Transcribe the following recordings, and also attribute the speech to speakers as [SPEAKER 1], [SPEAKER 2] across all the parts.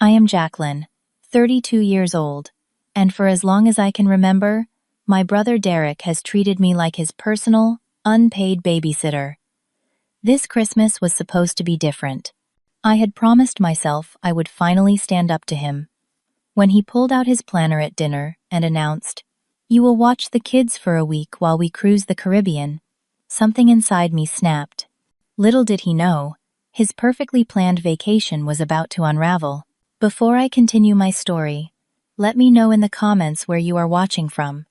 [SPEAKER 1] I am Jacqueline, 32 years old, and for as long as I can remember, my brother Derek has treated me like his personal, unpaid babysitter. This Christmas was supposed to be different. I had promised myself I would finally stand up to him. When he pulled out his planner at dinner and announced, "You will watch the kids for a week while we cruise the Caribbean," something inside me snapped. Little did he know, his perfectly planned vacation was about to unravel. Before I continue my story, let me know in the comments where you are watching from.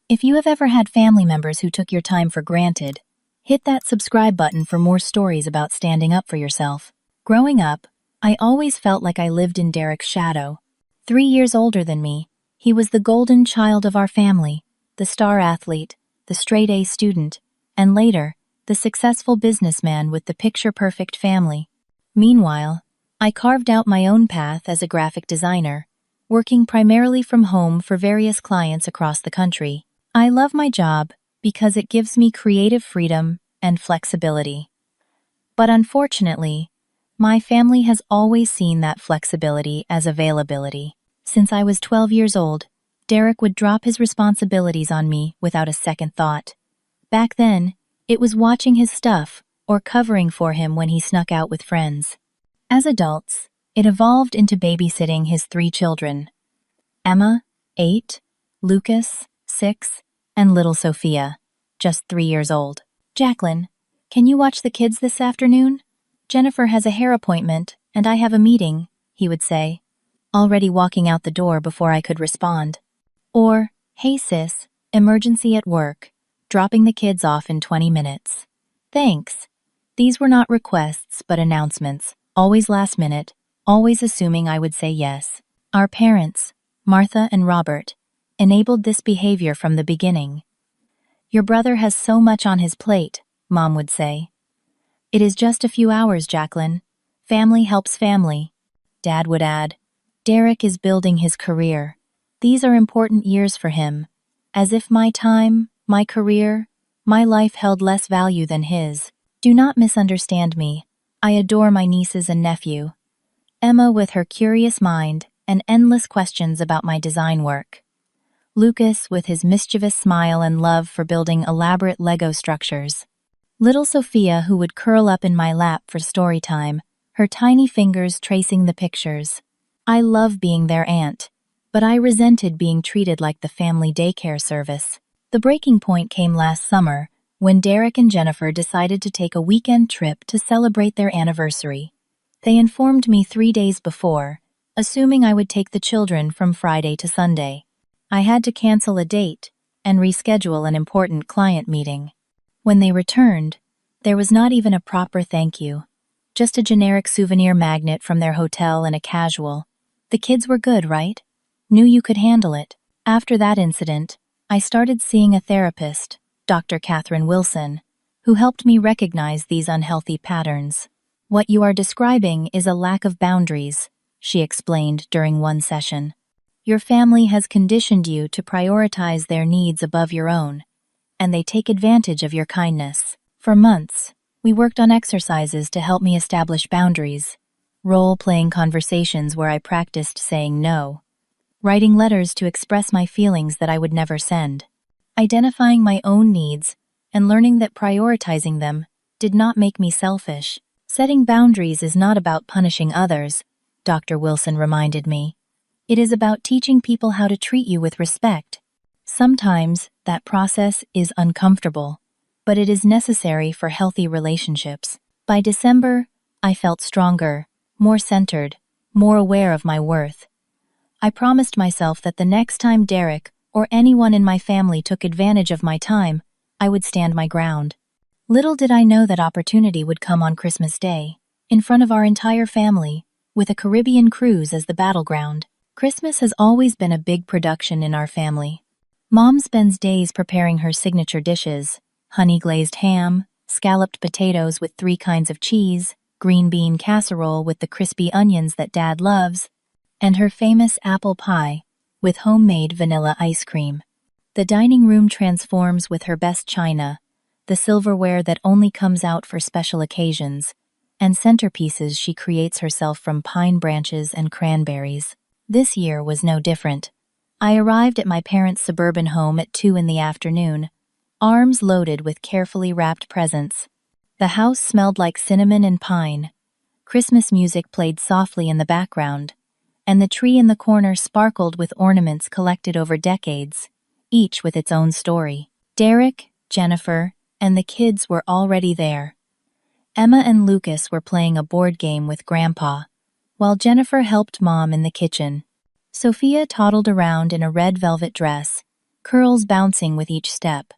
[SPEAKER 1] If you have ever had family members who took your time for granted, hit that subscribe button for more stories about standing up for yourself. Growing up, I always felt like I lived in Derek's shadow. 3 years older than me, he was the golden child of our family, the star athlete, the straight-A student, and later, the successful businessman with the picture-perfect family. Meanwhile, I carved out my own path as a graphic designer, working primarily from home for various clients across the country. I love my job because it gives me creative freedom and flexibility. But unfortunately, my family has always seen that flexibility as availability. Since I was 12 years old, Derek would drop his responsibilities on me without a second thought. Back then, it was watching his stuff or covering for him when he snuck out with friends. As adults, it evolved into babysitting his 3 children: Emma, 8, Lucas, 6, and little Sophia, just 3 years old. "Jacqueline, can you watch the kids this afternoon? Jennifer has a hair appointment, and I have a meeting," he would say, already walking out the door before I could respond. Or, "Hey sis, emergency at work, dropping the kids off in 20 minutes. Thanks." These were not requests but announcements, always last minute, always assuming I would say yes. Our parents, Martha and Robert, enabled this behavior from the beginning. "Your brother has so much on his plate," Mom would say. "It is just a few hours, Jacqueline. Family helps family." Dad would add, "Derek is building his career. These are important years for him," as if my time, my career, my life held less value than his. Do not misunderstand me. I adore my nieces and nephew. Emma with her curious mind and endless questions about my design work. Lucas with his mischievous smile and love for building elaborate Lego structures. Little Sophia who would curl up in my lap for story time, her tiny fingers tracing the pictures. I love being their aunt, but I resented being treated like the family daycare service. The breaking point came last summer when Derek and Jennifer decided to take a weekend trip to celebrate their anniversary. They informed me 3 days before, assuming I would take the children from Friday to Sunday. I had to cancel a date and reschedule an important client meeting. When they returned, there was not even a proper thank you, just a generic souvenir magnet from their hotel and a casual, "The kids were good, right? Knew you could handle it." After that incident, I started seeing a therapist, Dr. Catherine Wilson, who helped me recognize these unhealthy patterns. "What you are describing is a lack of boundaries," she explained during one session. "Your family has conditioned you to prioritize their needs above your own, and they take advantage of your kindness." For months, we worked on exercises to help me establish boundaries, role-playing conversations where I practiced saying no, writing letters to express my feelings that I would never send, identifying my own needs and learning that prioritizing them did not make me selfish. Setting boundaries is not about punishing others, Dr. Wilson reminded me. It is about teaching people how to treat you with respect. Sometimes that process is uncomfortable, but it is necessary for healthy relationships. By December, I felt stronger, more centered, more aware of my worth. I promised myself that the next time Derek or anyone in my family took advantage of my time, I would stand my ground. Little did I know that opportunity would come on Christmas Day, in front of our entire family, with a Caribbean cruise as the battleground. Christmas has always been a big production in our family. Mom spends days preparing her signature dishes: honey-glazed ham, scalloped potatoes with 3 kinds of cheese, green bean casserole with the crispy onions that Dad loves, and her famous apple pie with homemade vanilla ice cream. The dining room transforms with her best china, the silverware that only comes out for special occasions, and centerpieces she creates herself from pine branches and cranberries. This year was no different. I arrived at my parents' suburban home at 2 in the afternoon, arms loaded with carefully wrapped presents. The house smelled like cinnamon and pine. Christmas music played softly in the background, and the tree in the corner sparkled with ornaments collected over decades, each with its own story. Derek, Jennifer, and the kids were already there. Emma and Lucas were playing a board game with Grandpa, while Jennifer helped Mom in the kitchen. Sophia toddled around in a red velvet dress, curls bouncing with each step.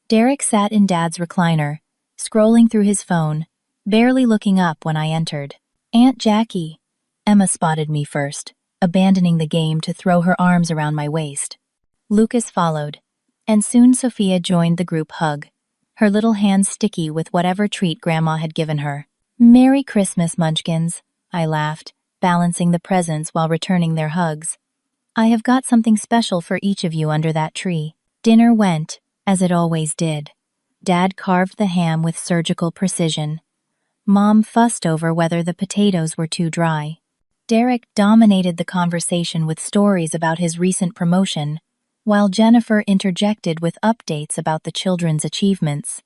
[SPEAKER 1] Derek sat in Dad's recliner, scrolling through his phone, barely looking up when I entered. "Aunt Jackie." Emma spotted me first, abandoning the game to throw her arms around my waist. Lucas followed, and soon Sophia joined the group hug, her little hands sticky with whatever treat Grandma had given her. "Merry Christmas, Munchkins," I laughed, balancing the presents while returning their hugs. "I have got something special for each of you under that tree." Dinner went, as it always did. Dad carved the ham with surgical precision. Mom fussed over whether the potatoes were too dry. Derek dominated the conversation with stories about his recent promotion, while Jennifer interjected with updates about the children's achievements.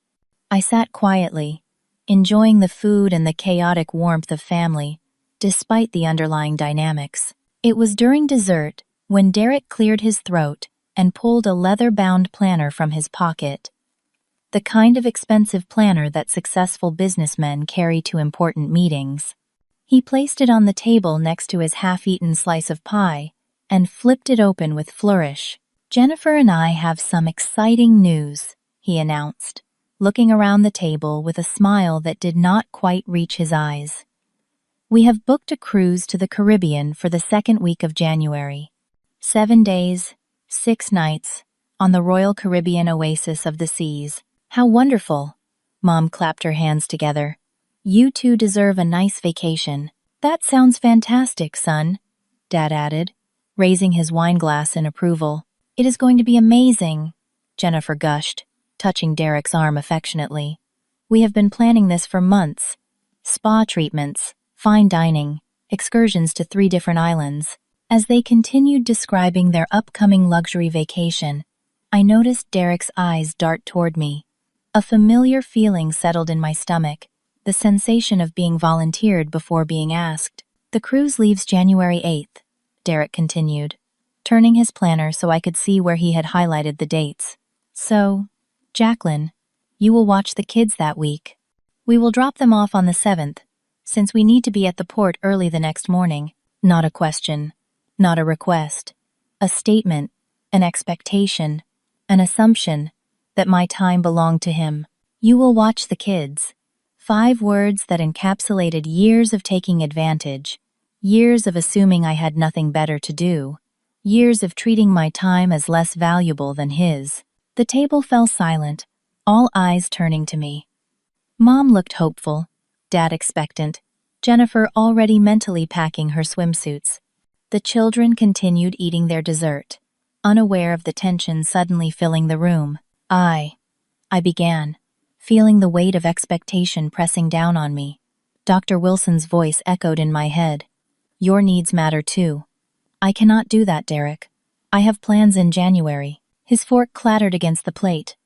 [SPEAKER 1] I sat quietly, enjoying the food and the chaotic warmth of family, despite the underlying dynamics. It was during dessert when Derek cleared his throat and pulled a leather-bound planner from his pocket. The kind of expensive planner that successful businessmen carry to important meetings. He placed it on the table next to his half-eaten slice of pie and flipped it open with flourish. "Jennifer and I have some exciting news," he announced, looking around the table with a smile that did not quite reach his eyes. "We have booked a cruise to the Caribbean for the second week of January. 7 days, 6 nights, on the Royal Caribbean oasis of the seas. How wonderful!" Mom clapped her hands together. "You two deserve a nice vacation." "That sounds fantastic, son," Dad added, raising his wine glass in approval. "It is going to be amazing," Jennifer gushed, touching Derek's arm affectionately. "We have been planning this for months. Spa treatments, fine dining, excursions to 3 different islands." As they continued describing their upcoming luxury vacation, I noticed Derek's eyes dart toward me. A familiar feeling settled in my stomach, the sensation of being volunteered before being asked. "The cruise leaves January 8th, Derek continued, turning his planner so I could see where he had highlighted the dates. "So, Jacqueline, you will watch the kids that week. We will drop them off on the 7th, since we need to be at the port early the next morning." Not a question, not a request, a statement, an expectation, an assumption that my time belonged to him. "You will watch the kids." 5 words that encapsulated years of taking advantage, years of assuming I had nothing better to do, years of treating my time as less valuable than his. The table fell silent, all eyes turning to me. Mom looked hopeful, Dad expectant, Jennifer already mentally packing her swimsuits. The children continued eating their dessert, unaware of the tension suddenly filling the room. I began, feeling the weight of expectation pressing down on me. Dr. Wilson's voice echoed in my head. "Your needs matter too." "I cannot do that, Derek. I have plans in January." His fork clattered against the plate.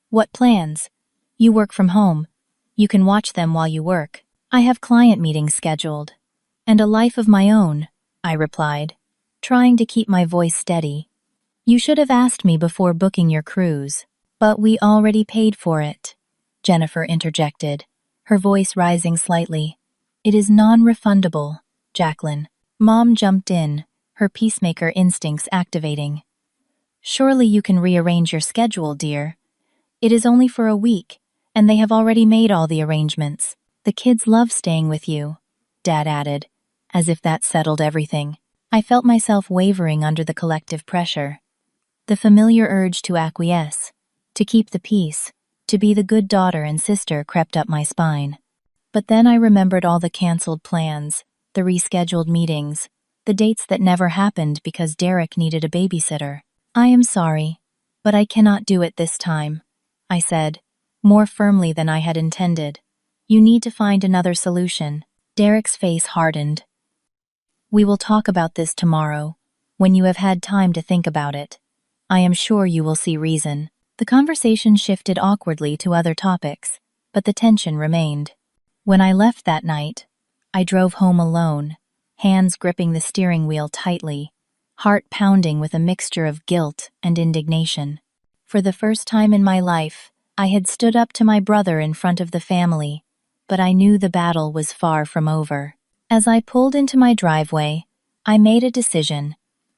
[SPEAKER 1] "What plans? You work from home. You can watch them while you work." "I have client meetings scheduled. And a life of my own," I replied, trying to keep my voice steady. "You should have asked me before booking your cruise." "But we already paid for it," Jennifer interjected, her voice rising slightly. "It is non-refundable, Jacqueline." Mom jumped in, her peacemaker instincts activating. "Surely you can rearrange your schedule, dear. It is only for a week, and they have already made all the arrangements. The kids love staying with you," Dad added, as if that settled everything. I felt myself wavering under the collective pressure. The familiar urge to acquiesce, to keep the peace, to be the good daughter and sister crept up my spine. But then I remembered all the canceled plans, the rescheduled meetings, the dates that never happened because Derek needed a babysitter. "I am sorry, but I cannot do it this time," I said, more firmly than I had intended. You need to find another solution. Derek's face hardened. We will talk about this tomorrow, when you have had time to think about it. I am sure you will see reason. The conversation shifted awkwardly to other topics, but the tension remained. When I left that night, I drove home alone, hands gripping the steering wheel tightly, heart pounding with a mixture of guilt and indignation. For the first time in my life, I had stood up to my brother in front of the family, but I knew the battle was far from over. As I pulled into my driveway, I made a decision.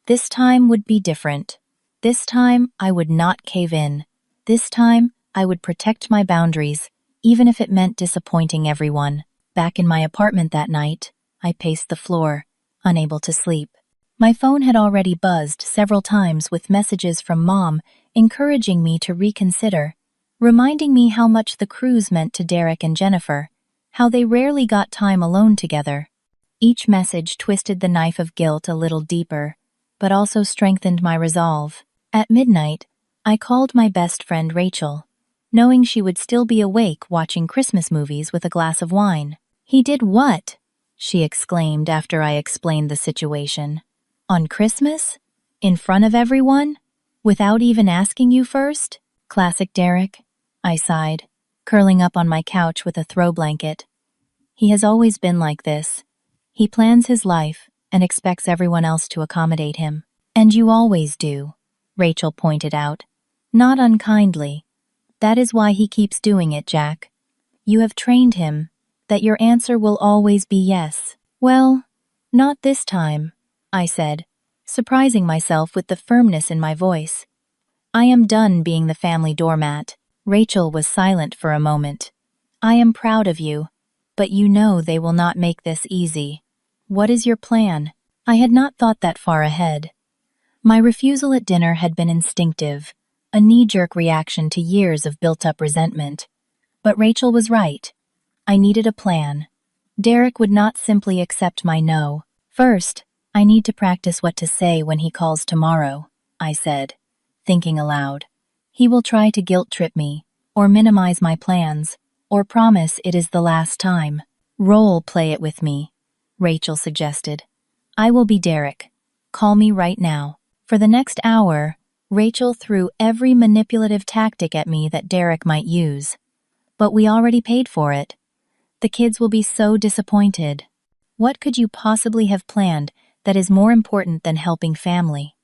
[SPEAKER 1] This time would be different. This time, I would not cave in. This time, I would protect my boundaries, even if it meant disappointing everyone. Back in my apartment that night, I paced the floor, unable to sleep. My phone had already buzzed several times with messages from Mom encouraging me to reconsider, reminding me how much the cruise meant to Derek and Jennifer, how they rarely got time alone together. Each message twisted the knife of guilt a little deeper, but also strengthened my resolve. At midnight, I called my best friend Rachel, knowing she would still be awake watching Christmas movies with a glass of wine. "He did what?" she exclaimed after I explained the situation. "On Christmas? In front of everyone? Without even asking you first?" "Classic Derek," I sighed, curling up on my couch with a throw blanket. "He has always been like this. He plans his life and expects everyone else to accommodate him." "And you always do," Rachel pointed out, not unkindly. "That is why he keeps doing it, Jack. You have trained him that your answer will always be yes." "Well, not this time," I said, surprising myself with the firmness in my voice. "I am done being the family doormat." Rachel was silent for a moment. "I am proud of you, but you know they will not make this easy. What is your plan?" I had not thought that far ahead. My refusal at dinner had been instinctive, a knee-jerk reaction to years of built-up resentment. But Rachel was right. I needed a plan. Derek would not simply accept my no. "First, I need to practice what to say when he calls tomorrow," I said, thinking aloud. "He will try to guilt-trip me, or minimize my plans, or promise it is the last time." "Role-play it with me," Rachel suggested. "I will be Derek. Call me right now." For the next hour, Rachel threw every manipulative tactic at me that Derek might use. "But we already paid for it. The kids will be so disappointed." "What could you possibly have planned that is more important than helping family?"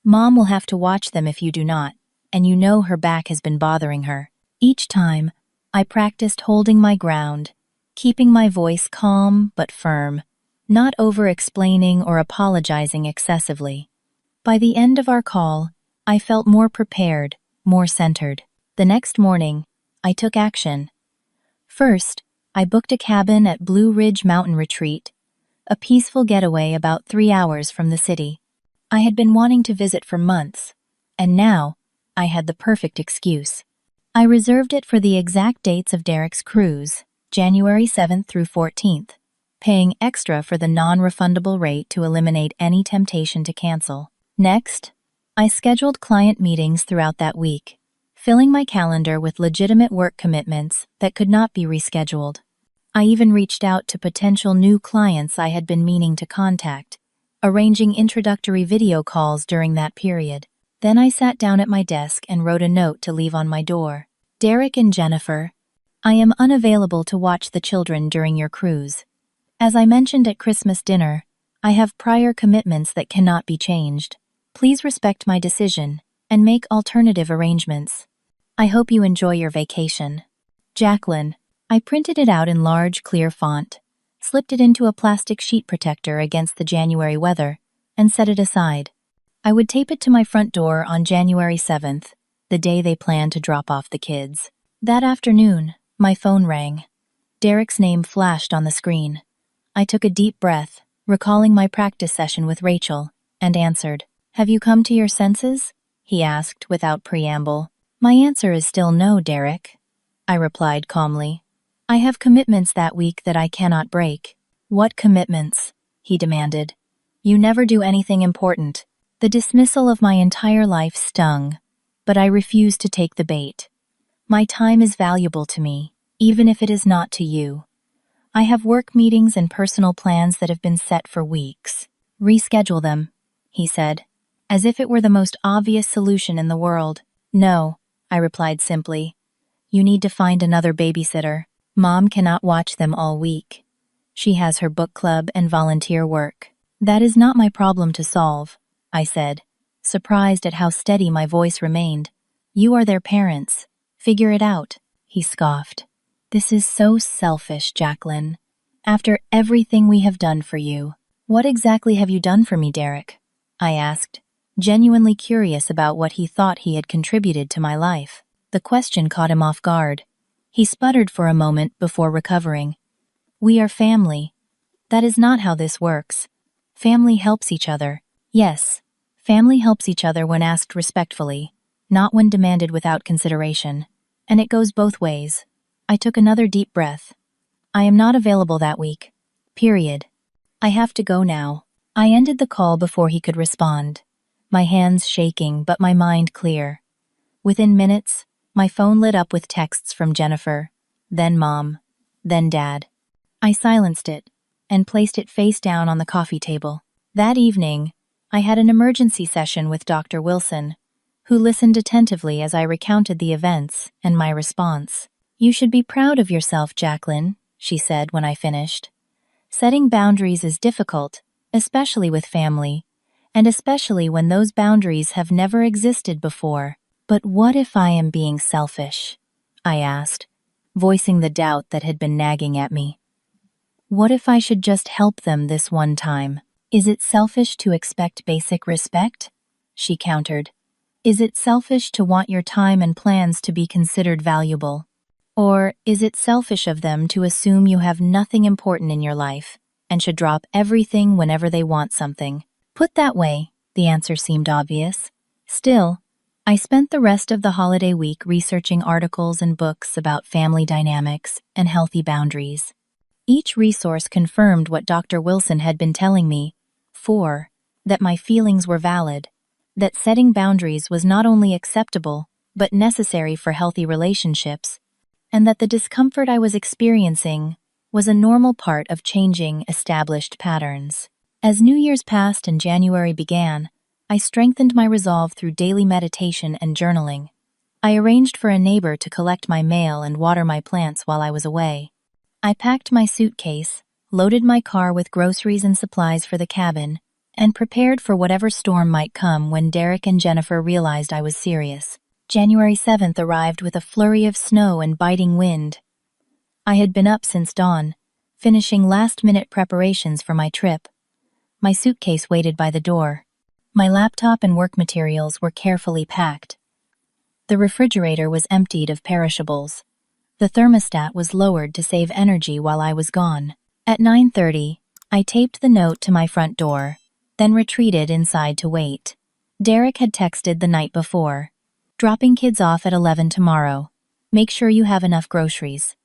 [SPEAKER 1] "Mom will have to watch them if you do not, and you know her back has been bothering her." Each time, I practiced holding my ground, keeping my voice calm but firm, not over-explaining or apologizing excessively. By the end of our call, I felt more prepared, more centered. The next morning, I took action. First, I booked a cabin at Blue Ridge Mountain Retreat, a peaceful getaway about 3 hours from the city. I had been wanting to visit for months, and now I had the perfect excuse. I reserved it for the exact dates of Derek's cruise, January 7th through 14th, paying extra for the non-refundable rate to eliminate any temptation to cancel. Next, I scheduled client meetings throughout that week, filling my calendar with legitimate work commitments that could not be rescheduled. I even reached out to potential new clients I had been meaning to contact, arranging introductory video calls during that period. Then I sat down at my desk and wrote a note to leave on my door. "Derek and Jennifer, I am unavailable to watch the children during your cruise. As I mentioned at Christmas dinner, I have prior commitments that cannot be changed. Please respect my decision and make alternative arrangements. I hope you enjoy your vacation. Jacqueline." I printed it out in large, clear font, slipped it into a plastic sheet protector against the January weather, and set it aside. I would tape it to my front door on January 7th, the day they planned to drop off the kids. That afternoon, my phone rang. Derek's name flashed on the screen. I took a deep breath, recalling my practice session with Rachel, and answered. "Have you come to your senses?" he asked without preamble. "My answer is still no, Derek," I replied calmly. "I have commitments that week that I cannot break." "What commitments?" he demanded. "You never do anything important." The dismissal of my entire life stung, but I refused to take the bait. "My time is valuable to me, even if it is not to you. I have work meetings and personal plans that have been set for weeks. Reschedule them, he said, as if it were the most obvious solution in the world. No, I replied simply. You need to find another babysitter. Mom cannot watch them all week. She has her book club and volunteer work. That is not my problem to solve, I said, surprised at how steady my voice remained. You are their parents. Figure it out, he scoffed. This is so selfish, Jacqueline. After everything we have done for you. What exactly have you done for me, Derek? I asked, genuinely curious about what he thought he had contributed to my life. The question caught him off guard. He sputtered for a moment before recovering. We are family. That is not how this works. Family helps each other. Yes, family helps each other when asked respectfully, not when demanded without consideration. And it goes both ways. I took another deep breath. I am not available that week. Period. I have to go now. I ended the call before he could respond, my hands shaking but my mind clear. Within minutes, my phone lit up with texts from Jennifer, then Mom, then Dad. I silenced it and placed it face down on the coffee table. That evening, I had an emergency session with Dr. Wilson, who listened attentively as I recounted the events and my response. You should be proud of yourself, Jacqueline, she said when I finished. Setting boundaries is difficult, especially with family, and especially when those boundaries have never existed before. But what if I am being selfish? I asked, voicing the doubt that had been nagging at me. What if I should just help them this one time? Is it selfish to expect basic respect? She countered. Is it selfish to want your time and plans to be considered valuable? Or is it selfish of them to assume you have nothing important in your life and should drop everything whenever they want something? Put that way, the answer seemed obvious. Still, I spent the rest of the holiday week researching articles and books about family dynamics and healthy boundaries. Each resource confirmed what Dr. Wilson had been telling me. That my feelings were valid, that setting boundaries was not only acceptable, but necessary for healthy relationships, and that the discomfort I was experiencing was a normal part of changing established patterns. As New Year's passed and January began, I strengthened my resolve through daily meditation and journaling. I arranged for a neighbor to collect my mail and water my plants while I was away. I packed my suitcase, loaded my car with groceries and supplies for the cabin, and prepared for whatever storm might come when Derek and Jennifer realized I was serious. January 7th arrived with a flurry of snow and biting wind. I had been up since dawn, finishing last-minute preparations for my trip. My suitcase waited by the door. My laptop and work materials were carefully packed. The refrigerator was emptied of perishables. The thermostat was lowered to save energy while I was gone. At 9:30, I taped the note to my front door, then retreated inside to wait. Derek had texted the night before. Dropping kids off at 11 tomorrow. Make sure you have enough groceries.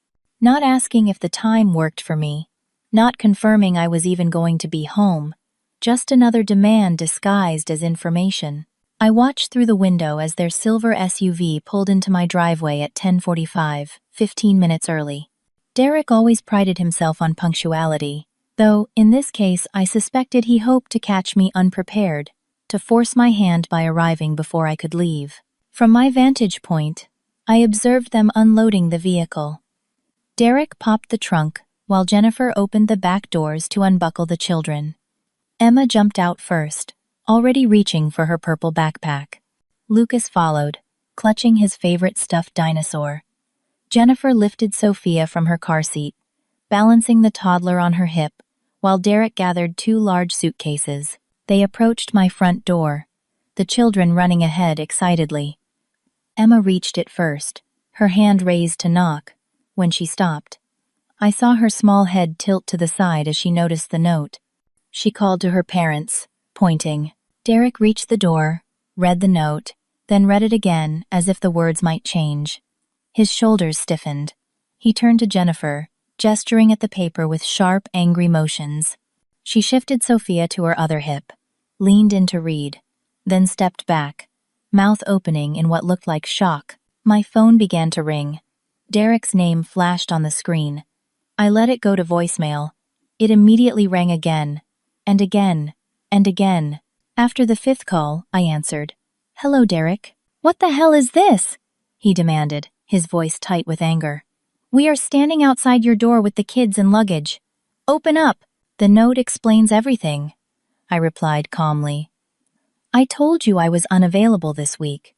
[SPEAKER 1] Not asking if the time worked for me. Not confirming I was even going to be home. Just another demand disguised as information. I watched through the window as their silver SUV pulled into my driveway at 10:45, 15 minutes early. Derek always prided himself on punctuality, though, in this case, I suspected he hoped to catch me unprepared, to force my hand by arriving before I could leave. From my vantage point, I observed them unloading the vehicle. Derek popped the trunk, while Jennifer opened the back doors to unbuckle the children. Emma jumped out first, already reaching for her purple backpack. Lucas followed, clutching his favorite stuffed dinosaur. Jennifer lifted Sophia from her car seat, balancing the toddler on her hip, while Derek gathered 2 large suitcases. They approached my front door, the children running ahead excitedly. Emma reached it first, her hand raised to knock. When she stopped, I saw her small head tilt to the side as she noticed the note. She called to her parents, pointing. Derek reached the door, read the note, then read it again as if the words might change. His shoulders stiffened. He turned to Jennifer, gesturing at the paper with sharp, angry motions. She shifted Sophia to her other hip, leaned in to read, then stepped back, mouth opening in what looked like shock. My phone began to ring. Derek's name flashed on the screen. I let it go to voicemail. It immediately rang again, and again, and again. After the fifth call, I answered. "Hello, Derek. What the hell is this?" he demanded, his voice tight with anger. "We are standing outside your door with the kids and luggage. Open up." "The note explains everything," I replied calmly. "I told you I was unavailable this week.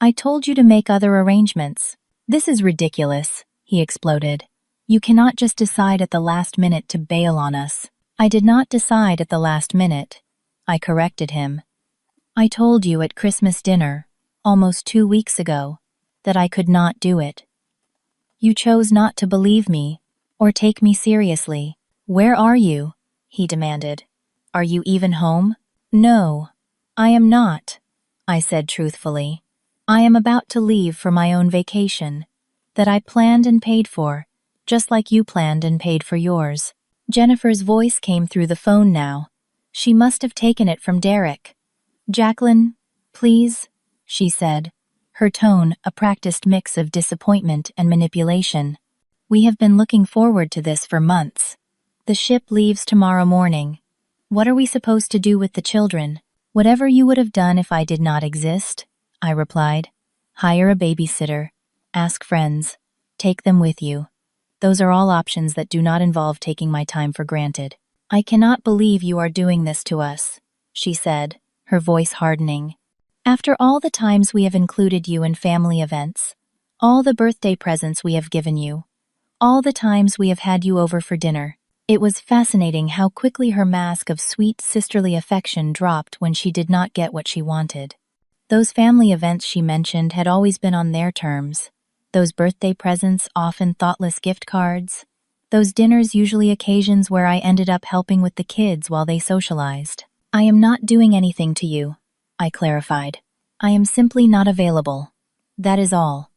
[SPEAKER 1] I told you to make other arrangements." "This is ridiculous," he exploded. "You cannot just decide at the last minute to bail on us." "I did not decide at the last minute," I corrected him. "I told you at Christmas dinner, almost 2 weeks ago, that I could not do it. You chose not to believe me or take me seriously." "Where are you?" he demanded. "Are you even home?" "No, I am not," I said truthfully. "I am about to leave for my own vacation, that I planned and paid for, just like you planned and paid for yours." Jennifer's voice came through the phone now. She must have taken it from Derek. "Jacqueline, please," she said, her tone a practiced mix of disappointment and manipulation. "We have been looking forward to this for months. The ship leaves tomorrow morning. What are we supposed to do with the children?" "Whatever you would have done if I did not exist," I replied. "Hire a babysitter, ask friends, take them with you. Those are all options that do not involve taking my time for granted." "I cannot believe you are doing this to us," she said, her voice hardening. "After all the times we have included you in family events, all the birthday presents we have given you, all the times we have had you over for dinner." It was fascinating how quickly her mask of sweet sisterly affection dropped when she did not get what she wanted. Those family events she mentioned had always been on their terms. Those birthday presents, often thoughtless gift cards. Those dinners, usually occasions where I ended up helping with the kids while they socialized. "I am not doing anything to you," I clarified. "I am simply not available. That is all.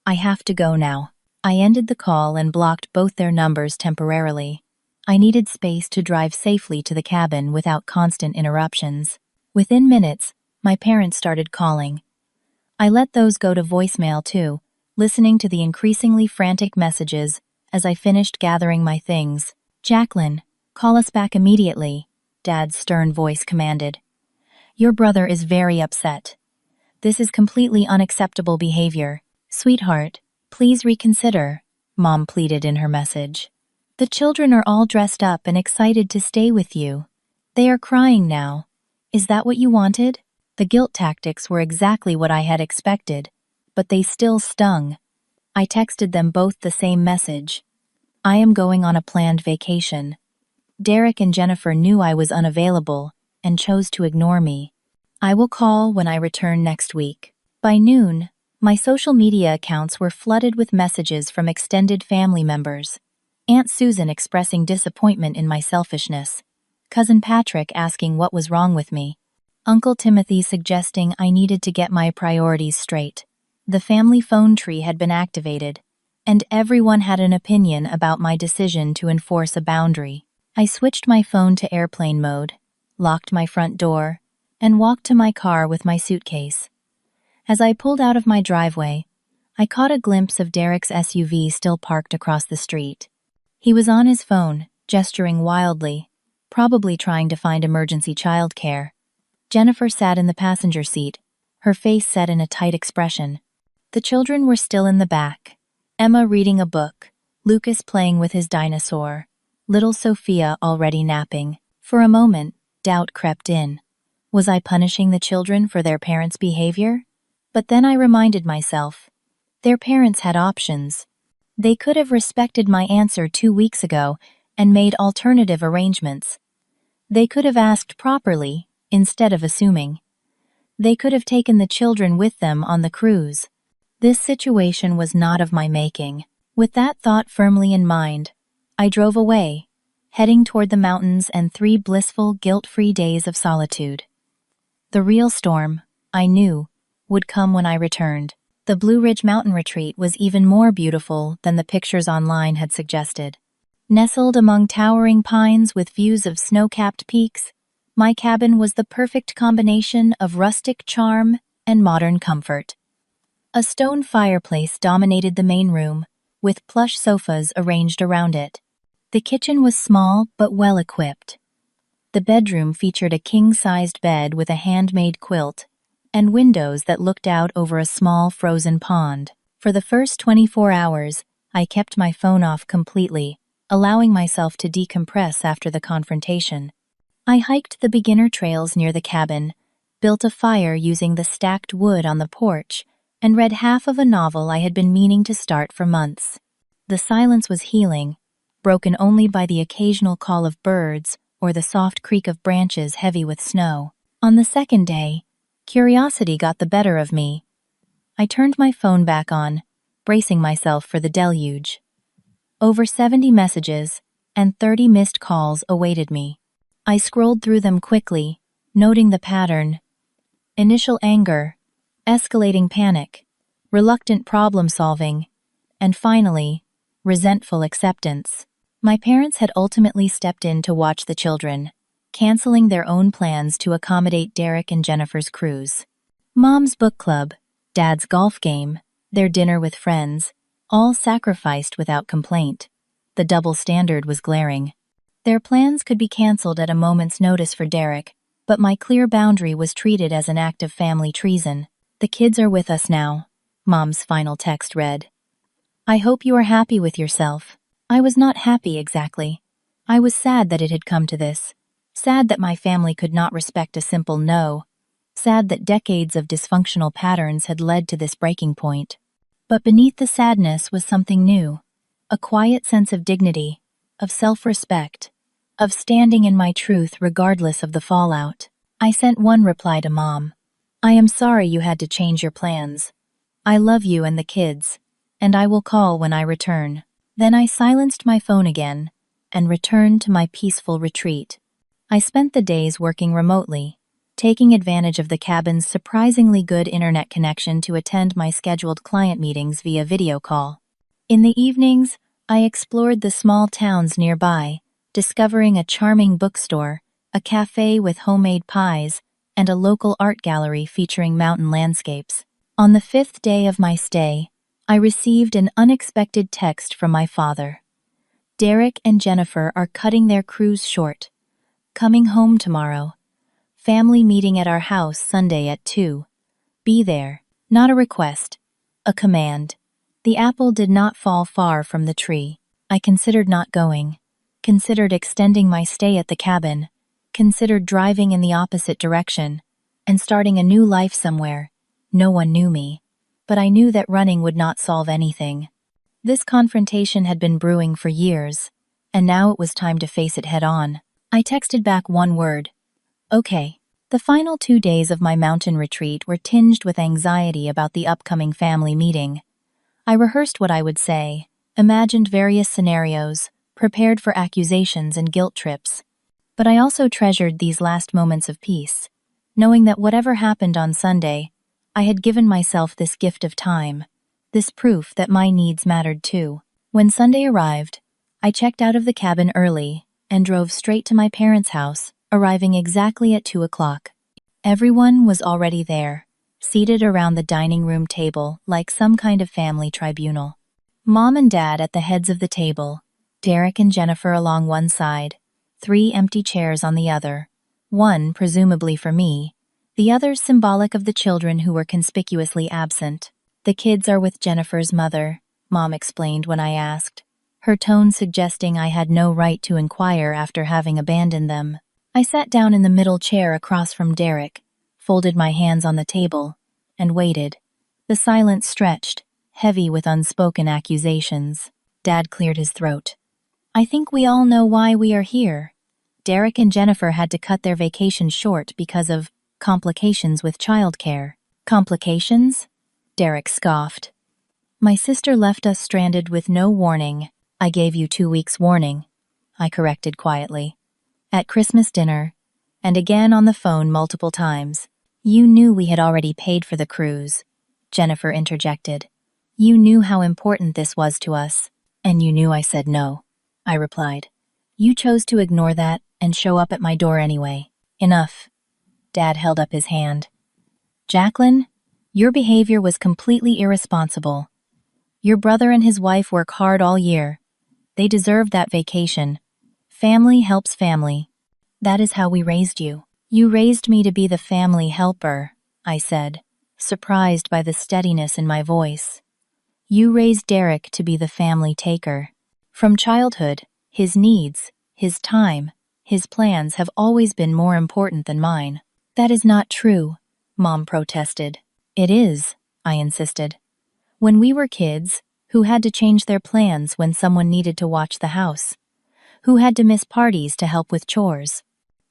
[SPEAKER 1] I have to go now." I ended the call and blocked both their numbers temporarily. I needed space to drive safely to the cabin without constant interruptions. Within minutes, my parents started calling. I let those go to voicemail too, listening to the increasingly frantic messages as I finished gathering my things. "Jacqueline, call us back immediately," Dad's stern voice commanded. "Your brother is very upset. This is completely unacceptable behavior." "Sweetheart, please reconsider," Mom pleaded in her message. "The children are all dressed up and excited to stay with you. They are crying now. Is that what you wanted?" The guilt tactics were exactly what I had expected, but they still stung. I texted them both the same message. "I am going on a planned vacation." Derek and Jennifer knew I was unavailable and chose to ignore me. "I will call when I return next week." By noon, my social media accounts were flooded with messages from extended family members. Aunt Susan expressing disappointment in my selfishness, Cousin Patrick asking what was wrong with me, Uncle Timothy suggesting I needed to get my priorities straight. The family phone tree had been activated, and everyone had an opinion about my decision to enforce a boundary. I switched my phone to airplane mode, locked my front door, and walked to my car with my suitcase. As I pulled out of my driveway, I caught a glimpse of Derek's SUV still parked across the street. He was on his phone, gesturing wildly, probably trying to find emergency childcare. Jennifer sat in the passenger seat, her face set in a tight expression. The children were still in the back, Emma reading a book, Lucas playing with his dinosaur, little Sophia already napping. For a moment, doubt crept in. Was I punishing the children for their parents' behavior? But then I reminded myself, their parents had options. They could have respected my answer 2 weeks ago and made alternative arrangements. They could have asked properly, instead of assuming. They could have taken the children with them on the cruise. This situation was not of my making. With that thought firmly in mind, I drove away, heading toward the mountains and 3 blissful, guilt-free days of solitude. The real storm, I knew, would come when I returned. The Blue Ridge Mountain Retreat was even more beautiful than the pictures online had suggested. Nestled among towering pines with views of snow-capped peaks, my cabin was the perfect combination of rustic charm and modern comfort. A stone fireplace dominated the main room, with plush sofas arranged around it. The kitchen was small but well-equipped. The bedroom featured a king-sized bed with a handmade quilt and windows that looked out over a small frozen pond. For the first 24 hours, I kept my phone off completely, allowing myself to decompress after the confrontation. I hiked the beginner trails near the cabin, built a fire using the stacked wood on the porch, and read half of a novel I had been meaning to start for months. The silence was healing, broken only by the occasional call of birds or the soft creak of branches heavy with snow. On the second day, curiosity got the better of me. I turned my phone back on, bracing myself for the deluge. Over 70 messages and 30 missed calls awaited me. I scrolled through them quickly, noting the pattern: initial anger, escalating panic, reluctant problem-solving, and finally, resentful acceptance. My parents had ultimately stepped in to watch the children, canceling their own plans to accommodate Derek and Jennifer's cruise. Mom's book club, Dad's golf game, their dinner with friends, all sacrificed without complaint. The double standard was glaring. Their plans could be canceled at a moment's notice for Derek, but my clear boundary was treated as an act of family treason. "The kids are with us now," Mom's final text read. "I hope you are happy with yourself." I was not happy exactly. I was sad that it had come to this. Sad that my family could not respect a simple no. Sad that decades of dysfunctional patterns had led to this breaking point. But beneath the sadness was something new. A quiet sense of dignity, of self-respect, of standing in my truth regardless of the fallout. I sent one reply to Mom. "I am sorry you had to change your plans. I love you and the kids, and I will call when I return." Then I silenced my phone again and returned to my peaceful retreat. I spent the days working remotely, taking advantage of the cabin's surprisingly good internet connection to attend my scheduled client meetings via video call. In the evenings, I explored the small towns nearby, discovering a charming bookstore, a cafe with homemade pies, and a local art gallery featuring mountain landscapes. On the 5th day of my stay, I received an unexpected text from my father. "Derek and Jennifer are cutting their cruise short. Coming home tomorrow. Family meeting at our house Sunday at 2. Be there." Not a request, a command. The apple did not fall far from the tree. I considered not going, considered extending my stay at the cabin, considered driving in the opposite direction, and starting a new life somewhere. No one knew me, but I knew that running would not solve anything. This confrontation had been brewing for years, and now it was time to face it head-on. I texted back one word: "Okay." The final 2 days of my mountain retreat were tinged with anxiety about the upcoming family meeting. I rehearsed what I would say, imagined various scenarios, prepared for accusations and guilt trips. But I also treasured these last moments of peace, knowing that whatever happened on Sunday, I had given myself this gift of time, this proof that my needs mattered too. When Sunday arrived, I checked out of the cabin early and drove straight to my parents' house, arriving exactly at 2 o'clock. Everyone was already there, seated around the dining room table like some kind of family tribunal. Mom and Dad at the heads of the table, Derek and Jennifer along one side, 3 empty chairs on the other, one presumably for me, the other symbolic of the children who were conspicuously absent. "The kids are with Jennifer's mother," Mom explained when I asked, her tone suggesting I had no right to inquire after having abandoned them. I sat down in the middle chair across from Derek, folded my hands on the table, and waited. The silence stretched, heavy with unspoken accusations. Dad cleared his throat. "I think we all know why we are here. Derek and Jennifer had to cut their vacation short because of complications with childcare." "Complications?" Derek scoffed. "My sister left us stranded with no warning." "I gave you 2 weeks' warning," I corrected quietly. "At Christmas dinner, and again on the phone multiple times." "You knew we had already paid for the cruise," Jennifer interjected. "You knew how important this was to us." "And you knew I said no," I replied. "You chose to ignore that and show up at my door anyway." "Enough." Dad held up his hand. "Jacqueline, your behavior was completely irresponsible. Your brother and his wife work hard all year. They deserve that vacation. Family helps family. That is how we raised you. You raised me to be the family helper, I said, surprised by the steadiness in my voice. You raised Derek to be the family taker. From childhood, his needs, his time, his plans have always been more important than mine. That is not true, Mom protested. It is, I insisted. When we were kids, who had to change their plans when someone needed to watch the house? Who had to miss parties to help with chores?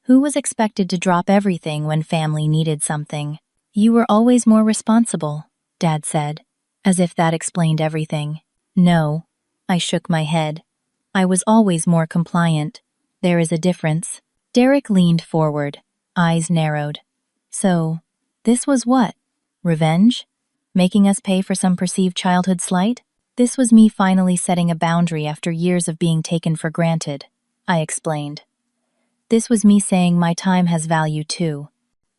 [SPEAKER 1] Who was expected to drop everything when family needed something? You were always more responsible, Dad said, as if that explained everything. No, I shook my head. I was always more compliant. There is a difference. Derek leaned forward, eyes narrowed. So, this was what? Revenge? Making us pay for some perceived childhood slight? This was me finally setting a boundary after years of being taken for granted, I explained. This was me saying my time has value too.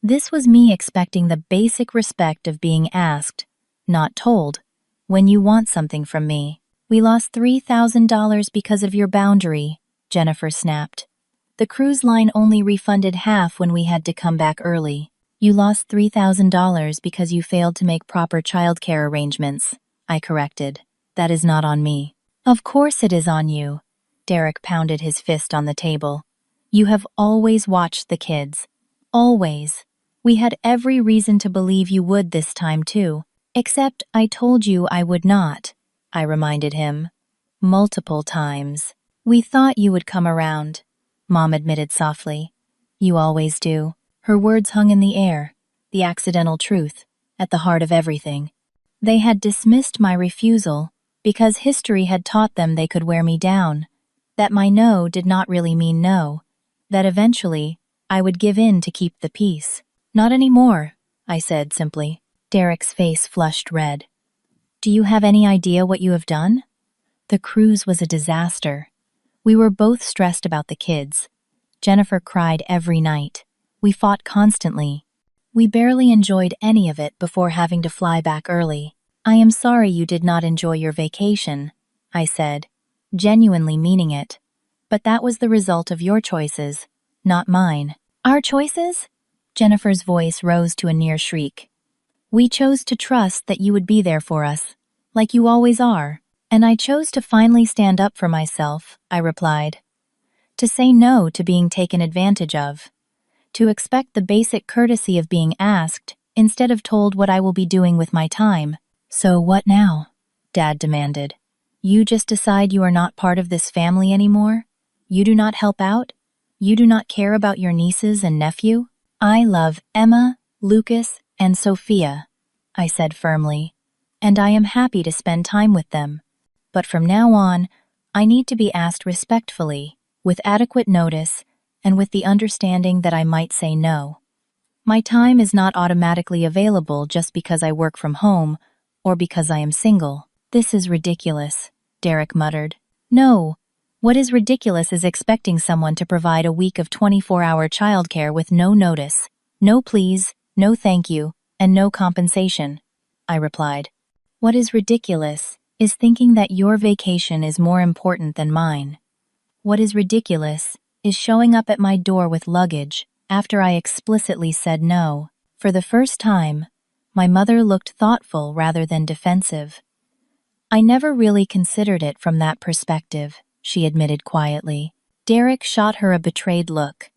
[SPEAKER 1] This was me expecting the basic respect of being asked, not told, when you want something from me. We lost $3,000 because of your boundary, Jennifer snapped. The cruise line only refunded half when we had to come back early. You lost $3,000 because you failed to make proper childcare arrangements, I corrected. That is not on me. Of course it is on you. Derek pounded his fist on the table. You have always watched the kids. Always. We had every reason to believe you would this time too. Except I told you I would not, I reminded him. Multiple times. We thought you would come around, Mom admitted softly. You always do. Her words hung in the air, the accidental truth, at the heart of everything. They had dismissed my refusal because history had taught them they could wear me down, that my no did not really mean no, that eventually I would give in to keep the peace. Not anymore, I said simply. Derek's face flushed red. Do you have any idea what you have done? The cruise was a disaster. We were both stressed about the kids. Jennifer cried every night. We fought constantly. We barely enjoyed any of it before having to fly back early. I am sorry you did not enjoy your vacation, I said, genuinely meaning it. But that was the result of your choices, not mine. Our choices? Jennifer's voice rose to a near shriek. We chose to trust that you would be there for us, like you always are. And I chose to finally stand up for myself, I replied. To say no to being taken advantage of. To expect the basic courtesy of being asked, instead of told what I will be doing with my time. So what now? Dad demanded. You just decide you are not part of this family anymore? You do not help out? You do not care about your nieces and nephew? I love Emma, Lucas, and Sophia, I said firmly, and I am happy to spend time with them. But from now on, I need to be asked respectfully, with adequate notice, and with the understanding that I might say no. My time is not automatically available just because I work from home or because I am single. This is ridiculous, Derek muttered. No, what is ridiculous is expecting someone to provide a week of 24-hour childcare with no notice, no please, no thank you, and no compensation, I replied. What is ridiculous is thinking that your vacation is more important than mine. What is ridiculous is showing up at my door with luggage after I explicitly said no. For the first time, my mother looked thoughtful rather than defensive. I never really considered it from that perspective, she admitted quietly. Derek shot her a betrayed look.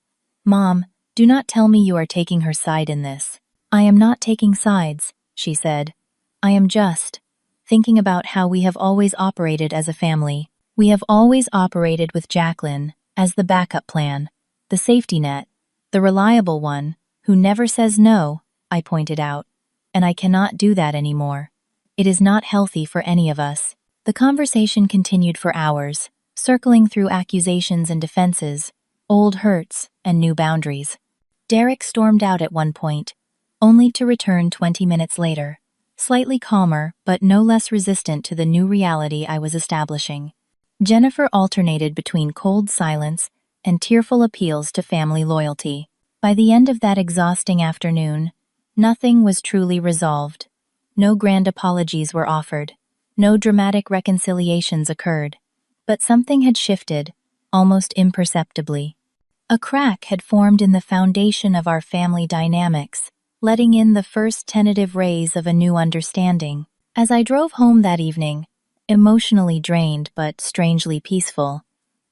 [SPEAKER 1] Mom, do not tell me you are taking her side in this. I am not taking sides, she said. I am just thinking about how we have always operated as a family. We have always operated with Jacqueline as the backup plan, the safety net, the reliable one, who never says no, I pointed out. And I cannot do that anymore. It is not healthy for any of us. The conversation continued for hours, circling through accusations and defenses, old hurts and new boundaries. Derek stormed out at one point, only to return 20 minutes later, slightly calmer but no less resistant to the new reality I was establishing. Jennifer alternated between cold silence and tearful appeals to family loyalty. By the end of that exhausting afternoon, nothing was truly resolved. No grand apologies were offered. No dramatic reconciliations occurred, but something had shifted, almost imperceptibly. A crack had formed in the foundation of our family dynamics, letting in the first tentative rays of a new understanding. As I drove home that evening, emotionally drained but strangely peaceful,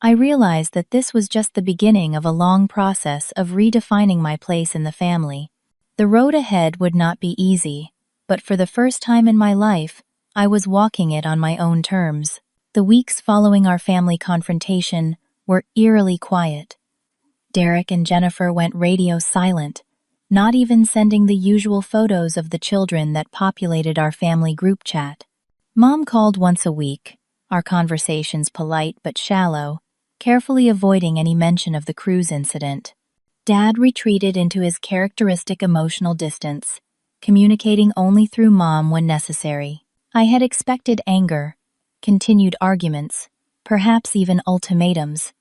[SPEAKER 1] I realized that this was just the beginning of a long process of redefining my place in the family. The road ahead would not be easy, but for the first time in my life, I was walking it on my own terms. The weeks following our family confrontation were eerily quiet. Derek and Jennifer went radio silent, not even sending the usual photos of the children that populated our family group chat. Mom called once a week, our conversations polite but shallow, carefully avoiding any mention of the cruise incident. Dad retreated into his characteristic emotional distance, communicating only through Mom when necessary. I had expected anger, continued arguments, perhaps even ultimatums.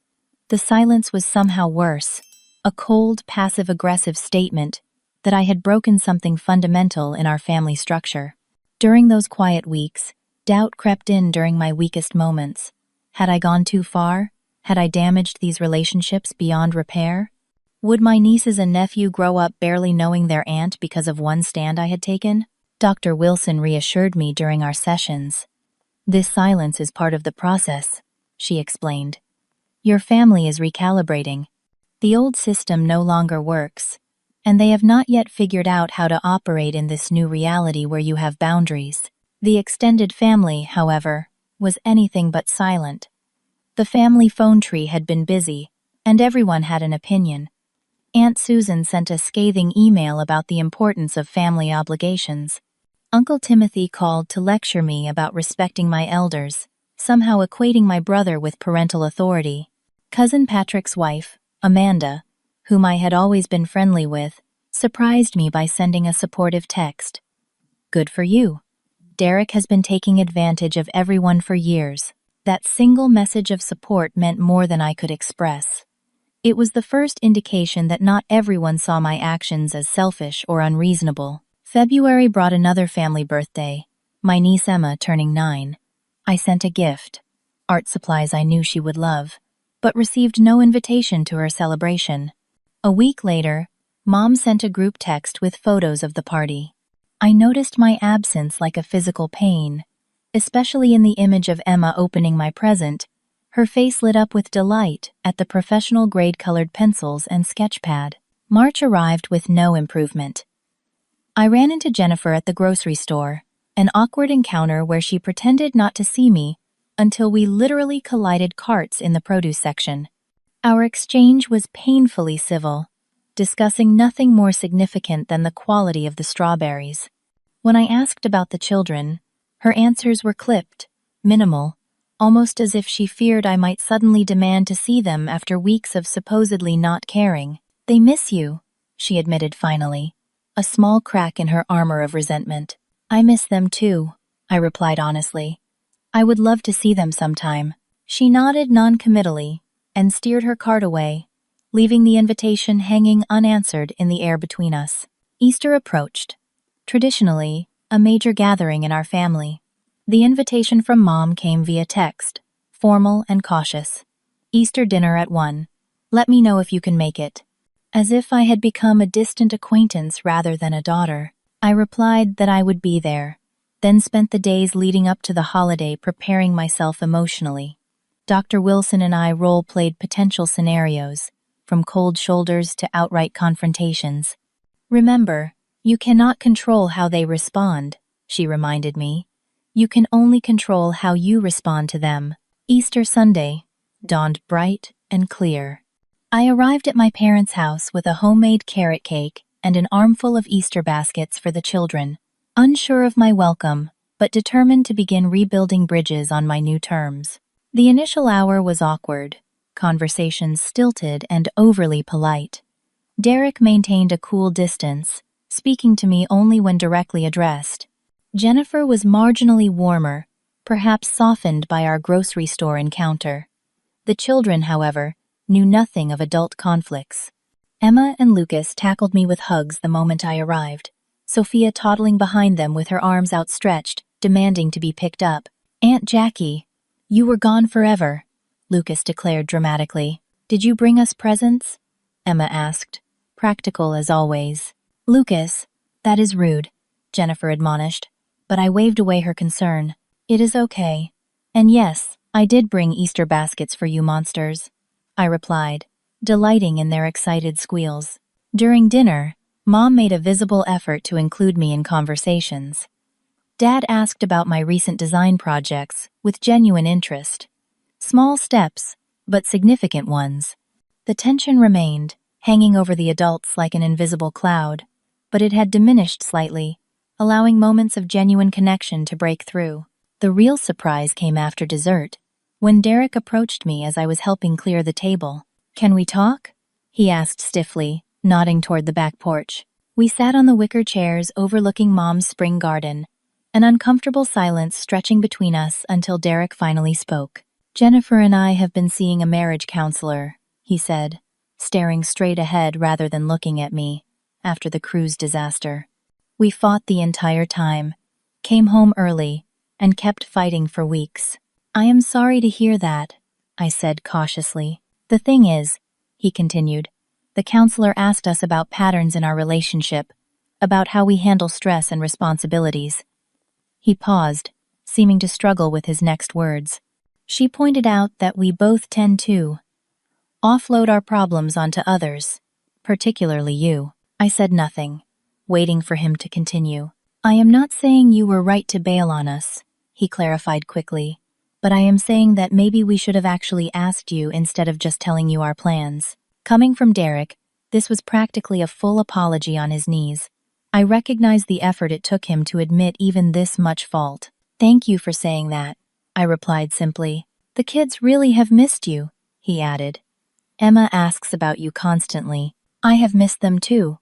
[SPEAKER 1] The silence was somehow worse, a cold, passive-aggressive statement that I had broken something fundamental in our family structure. During those quiet weeks, doubt crept in during my weakest moments. Had I gone too far? Had I damaged these relationships beyond repair? Would my nieces and nephew grow up barely knowing their aunt because of one stand I had taken? Dr. Wilson reassured me during our sessions. "This silence is part of the process," she explained. "Your family is recalibrating. The old system no longer works, and they have not yet figured out how to operate in this new reality where you have boundaries." The extended family, however, was anything but silent. The family phone tree had been busy, and everyone had an opinion. Aunt Susan sent a scathing email about the importance of family obligations. Uncle Timothy called to lecture me about respecting my elders, somehow equating my brother with parental authority. Cousin Patrick's wife, Amanda, whom I had always been friendly with, surprised me by sending a supportive text. "Good for you. Derek has been taking advantage of everyone for years." That single message of support meant more than I could express. It was the first indication that not everyone saw my actions as selfish or unreasonable. February brought another family birthday, my niece Emma turning 9. I sent a gift, art supplies I knew she would love, but received no invitation to her celebration. A week later, Mom sent a group text with photos of the party. I noticed my absence like a physical pain, especially in the image of Emma opening my present. Her face lit up with delight at the professional grade-colored pencils and sketch pad. March arrived with no improvement. I ran into Jennifer at the grocery store, an awkward encounter where she pretended not to see me until we literally collided carts in the produce section. Our exchange was painfully civil, discussing nothing more significant than the quality of the strawberries. When I asked about the children, her answers were clipped, minimal, almost as if she feared I might suddenly demand to see them after weeks of supposedly not caring. "They miss you," she admitted finally, a small crack in her armor of resentment. "I miss them too," I replied honestly. "I would love to see them sometime." She nodded non-committally and steered her cart away, leaving the invitation hanging unanswered in the air between us. Easter approached, traditionally a major gathering in our family. The invitation from Mom came via text, formal and cautious. "Easter dinner at 1. Let me know if you can make it." As if I had become a distant acquaintance rather than a daughter, I replied that I would be there, then spent the days leading up to the holiday preparing myself emotionally. Dr. Wilson and I role-played potential scenarios, from cold shoulders to outright confrontations. "Remember, you cannot control how they respond," she reminded me. "You can only control how you respond to them." Easter Sunday dawned bright and clear. I arrived at my parents' house with a homemade carrot cake and an armful of Easter baskets for the children, unsure of my welcome, but determined to begin rebuilding bridges on my new terms. The initial hour was awkward, conversations stilted and overly polite. Derek maintained a cool distance, speaking to me only when directly addressed. Jennifer was marginally warmer, perhaps softened by our grocery store encounter. The children, however, knew nothing of adult conflicts. Emma and Lucas tackled me with hugs the moment I arrived, Sophia toddling behind them with her arms outstretched, demanding to be picked up. Aunt Jackie, you were gone forever, Lucas declared dramatically. Did you bring us presents? Emma asked, practical as always. Lucas, that is rude, Jennifer admonished, but I waved away her concern. It is okay. And yes, I did bring Easter baskets for you monsters, I replied, delighting in their excited squeals. During dinner, Mom made a visible effort to include me in conversations. Dad asked about my recent design projects with genuine interest. Small steps, but significant ones. The tension remained, hanging over the adults like an invisible cloud, but it had diminished slightly, allowing moments of genuine connection to break through. The real surprise came after dessert, when Derek approached me as I was helping clear the table. Can we talk? He asked stiffly, nodding toward the back porch. We sat on the wicker chairs overlooking Mom's spring garden, an uncomfortable silence stretching between us until Derek finally spoke. Jennifer and I have been seeing a marriage counselor, he said, staring straight ahead rather than looking at me, after the cruise disaster. We fought the entire time, came home early, and kept fighting for weeks. I am sorry to hear that, I said cautiously. The thing is, he continued, the counselor asked us about patterns in our relationship, about how we handle stress and responsibilities. He paused, seeming to struggle with his next words. She pointed out that we both tend to offload our problems onto others, particularly you. I said nothing, waiting for him to continue. I am not saying you were right to bail on us, he clarified quickly, but I am saying that maybe we should have actually asked you instead of just telling you our plans. Coming from Derek, this was practically a full apology on his knees. I recognized the effort it took him to admit even this much fault. Thank you for saying that, I replied simply. The kids really have missed you, he added. Emma asks about you constantly. I have missed them too,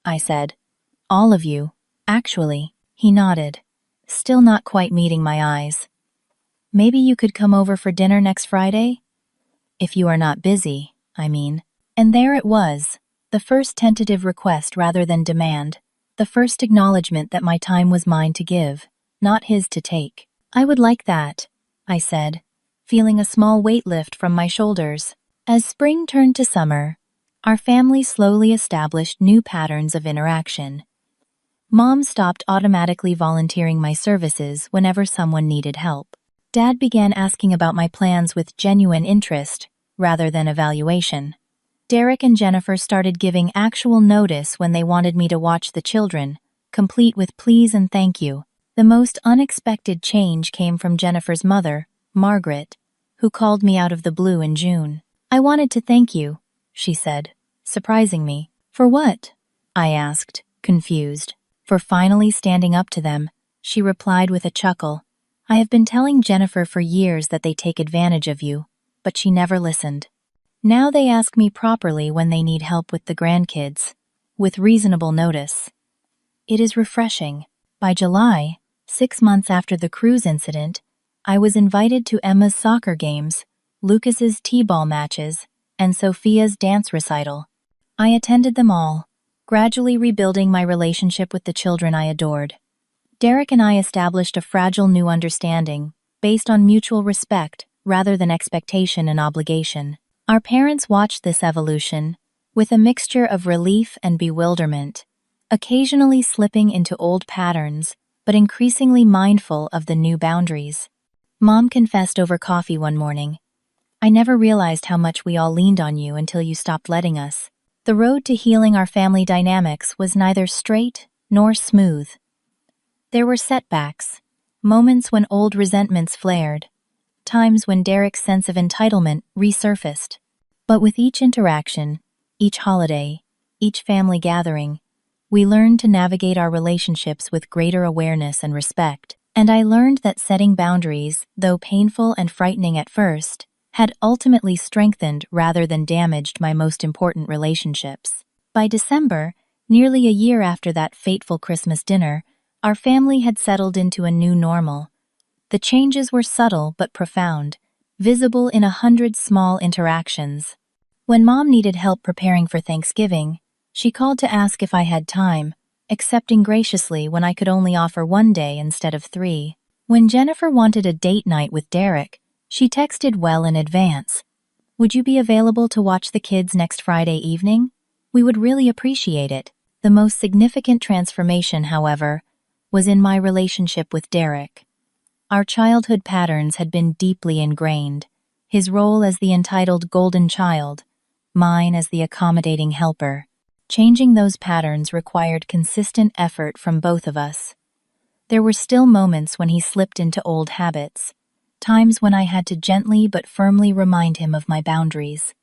[SPEAKER 1] I said. All of you, actually, he nodded, still not quite meeting my eyes. Maybe you could come over for dinner next Friday? If you are not busy, I mean. And there it was, the first tentative request rather than demand, the first acknowledgement that my time was mine to give, not his to take. I would like that, I said, feeling a small weight lift from my shoulders. As spring turned to summer, our family slowly established new patterns of interaction. Mom stopped automatically volunteering my services whenever someone needed help. Dad began asking about my plans with genuine interest, rather than evaluation. Derek and Jennifer started giving actual notice when they wanted me to watch the children, complete with please and thank you. The most unexpected change came from Jennifer's mother, Margaret, who called me out of the blue in June. I wanted to thank you, she said, surprising me. For what? I asked, confused. For finally standing up to them, she replied with a chuckle. I have been telling Jennifer for years that they take advantage of you, but she never listened. Now they ask me properly when they need help with the grandkids, with reasonable notice. It is refreshing. By July, 6 months after the cruise incident, I was invited to Emma's soccer games, Lucas's t-ball matches, and Sophia's dance recital. I attended them all, gradually rebuilding my relationship with the children I adored. Derek and I established a fragile new understanding, based on mutual respect rather than expectation and obligation. Our parents watched this evolution, with a mixture of relief and bewilderment, occasionally slipping into old patterns, but increasingly mindful of the new boundaries. Mom confessed over coffee one morning. I never realized how much we all leaned on you until you stopped letting us. The road to healing our family dynamics was neither straight nor smooth. There were setbacks, moments when old resentments flared, times when Derek's sense of entitlement resurfaced. But with each interaction, each holiday, each family gathering, we learned to navigate our relationships with greater awareness and respect. And I learned that setting boundaries, though painful and frightening at first, had ultimately strengthened rather than damaged my most important relationships. By December, nearly a year after that fateful Christmas dinner, our family had settled into a new normal. The changes were subtle but profound, visible in 100 small interactions. When Mom needed help preparing for Thanksgiving, she called to ask if I had time, accepting graciously when I could only offer one day instead of 3. When Jennifer wanted a date night with Derek, she texted well in advance. "Would you be available to watch the kids next Friday evening? We would really appreciate it." The most significant transformation, however, was in my relationship with Derek. Our childhood patterns had been deeply ingrained. His role as the entitled golden child, mine as the accommodating helper. Changing those patterns required consistent effort from both of us. There were still moments when he slipped into old habits, times when I had to gently but firmly remind him of my boundaries.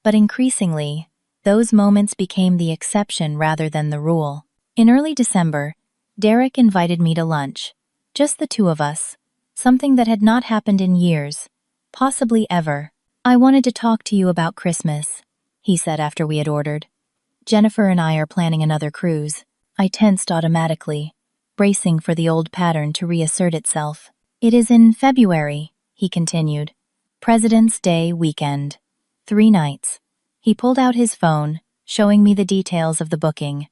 [SPEAKER 1] But increasingly, those moments became the exception rather than the rule. In early December, Derek invited me to lunch, just the two of us, something that had not happened in years, possibly ever. "I wanted to talk to you about Christmas," he said after we had ordered. "Jennifer and I are planning another cruise." I tensed automatically, bracing for the old pattern to reassert itself. "It is in February," he continued. "President's Day weekend. 3 nights." He pulled out his phone, showing me the details of the booking.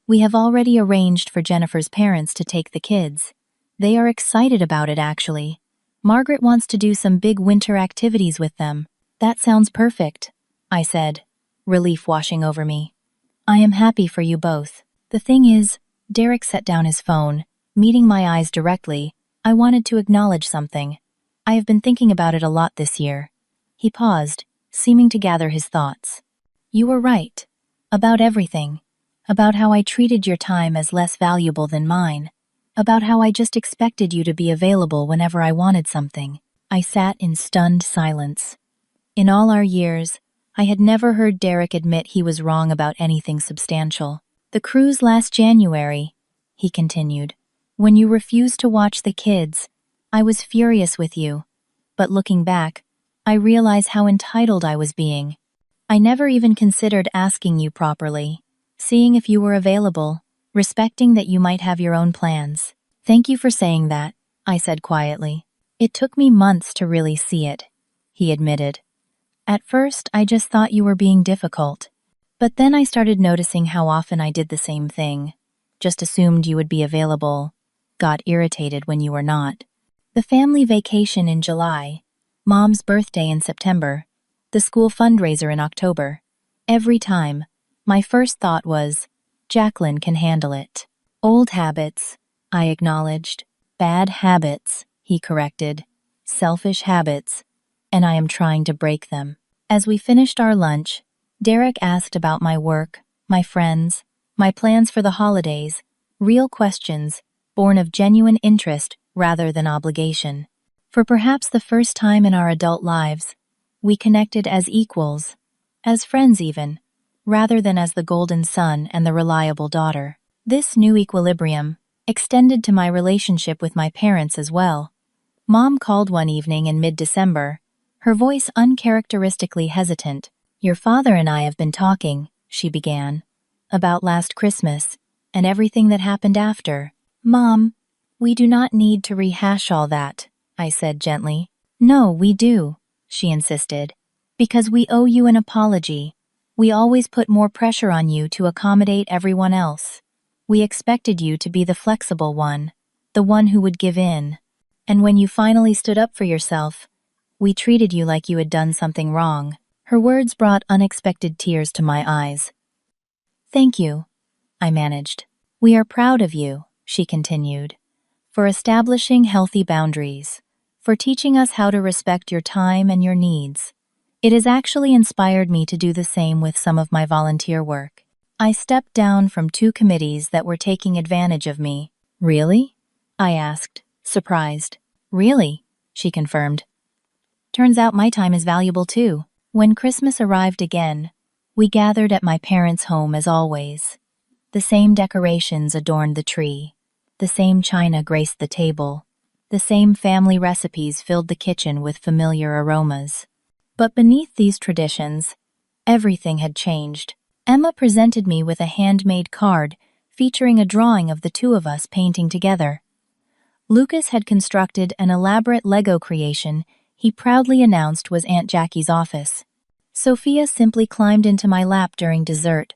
[SPEAKER 1] "We have already arranged for Jennifer's parents to take the kids. They are excited about it, actually. Margaret wants to do some big winter activities with them." "That sounds perfect," I said, relief washing over me. "I am happy for you both. The thing is," Derek set down his phone, meeting my eyes directly. "I wanted to acknowledge something. I have been thinking about it a lot this year." He paused, seeming to gather his thoughts. "You were right. About everything. About how I treated your time as less valuable than mine. About how I just expected you to be available whenever I wanted something." I sat in stunned silence. In all our years, I had never heard Derek admit he was wrong about anything substantial. "The cruise last January," he continued, "when you refused to watch the kids, I was furious with you. But looking back, I realize how entitled I was being. I never even considered asking you properly, seeing if you were available, respecting that you might have your own plans." "Thank you for saying that," I said quietly. "It took me months to really see it," he admitted. "At first, I just thought you were being difficult. But then I started noticing how often I did the same thing. Just assumed you would be available, got irritated when you were not. The family vacation in July, Mom's birthday in September, the school fundraiser in October. Every time, my first thought was, Jacqueline can handle it." "Old habits," I acknowledged. "Bad habits," he corrected. "Selfish habits, and I am trying to break them." As we finished our lunch, Derek asked about my work, my friends, my plans for the holidays, real questions, born of genuine interest rather than obligation. For perhaps the first time in our adult lives, we connected as equals, as friends even, rather than as the golden son and the reliable daughter. This new equilibrium extended to my relationship with my parents as well. Mom called one evening in mid-December, her voice uncharacteristically hesitant. "Your father and I have been talking," she began, "about last Christmas and everything that happened after." "Mom, we do not need to rehash all that," I said gently. "No, we do," she insisted, "because we owe you an apology. We always put more pressure on you to accommodate everyone else. We expected you to be the flexible one, the one who would give in. And when you finally stood up for yourself, we treated you like you had done something wrong." Her words brought unexpected tears to my eyes. "Thank you," I managed. "We are proud of you," she continued, "for establishing healthy boundaries, for teaching us how to respect your time and your needs. It has actually inspired me to do the same with some of my volunteer work." I stepped down from 2 committees that were taking advantage of me. "Really?" I asked, surprised. "Really," she confirmed. "Turns out my time is valuable too." When Christmas arrived again, we gathered at my parents' home as always. The same decorations adorned the tree. The same china graced the table. The same family recipes filled the kitchen with familiar aromas. But beneath these traditions, everything had changed. Emma presented me with a handmade card featuring a drawing of the two of us painting together. Lucas had constructed an elaborate Lego creation he proudly announced was Aunt Jackie's office. Sophia simply climbed into my lap during dessert,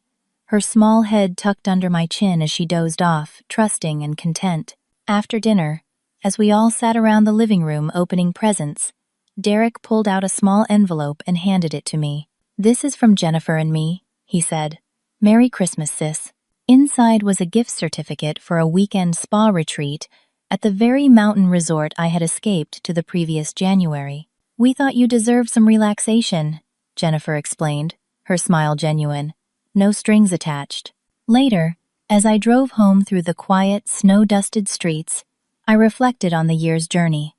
[SPEAKER 1] her small head tucked under my chin as she dozed off, trusting and content. After dinner, As we all sat around the living room opening presents, Derek pulled out a small envelope and handed it to me. "This is from Jennifer and me," he said. "Merry Christmas, sis." Inside was a gift certificate for a weekend spa retreat at the very mountain resort I had escaped to the previous January. "We thought you deserved some relaxation," Jennifer explained, her smile genuine. No strings attached. Later, as I drove home through the quiet, snow-dusted streets, I reflected on the year's journey.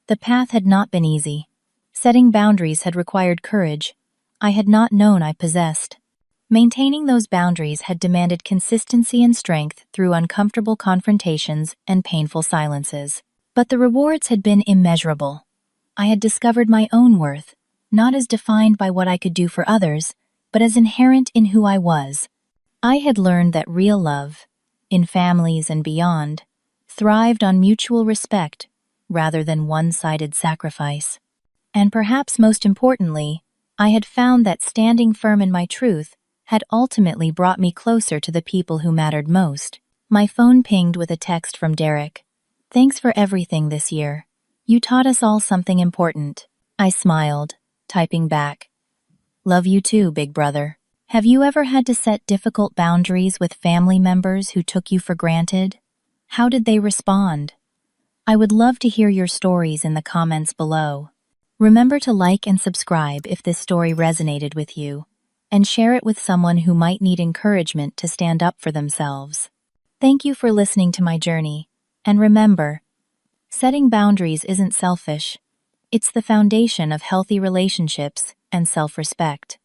[SPEAKER 1] The path had not been easy. Setting boundaries had required courage I had not known I possessed. Maintaining those boundaries had demanded consistency and strength through uncomfortable confrontations and painful silences. But the rewards had been immeasurable. I had discovered my own worth, not as defined by what I could do for others, but as inherent in who I was. I had learned that real love, in families and beyond, thrived on mutual respect rather than one-sided sacrifice. And perhaps most importantly, I had found that standing firm in my truth had ultimately brought me closer to the people who mattered most. My phone pinged with a text from Derek. "Thanks for everything this year. You taught us all something important." I smiled, typing back, "Love you too, big brother." Have you ever had to set difficult boundaries with family members who took you for granted? How did they respond? I would love to hear your stories in the comments below. Remember to like and subscribe if this story resonated with you, and share it with someone who might need encouragement to stand up for themselves. Thank you for listening to my journey, and remember, setting boundaries isn't selfish. It's the foundation of healthy relationships and self-respect.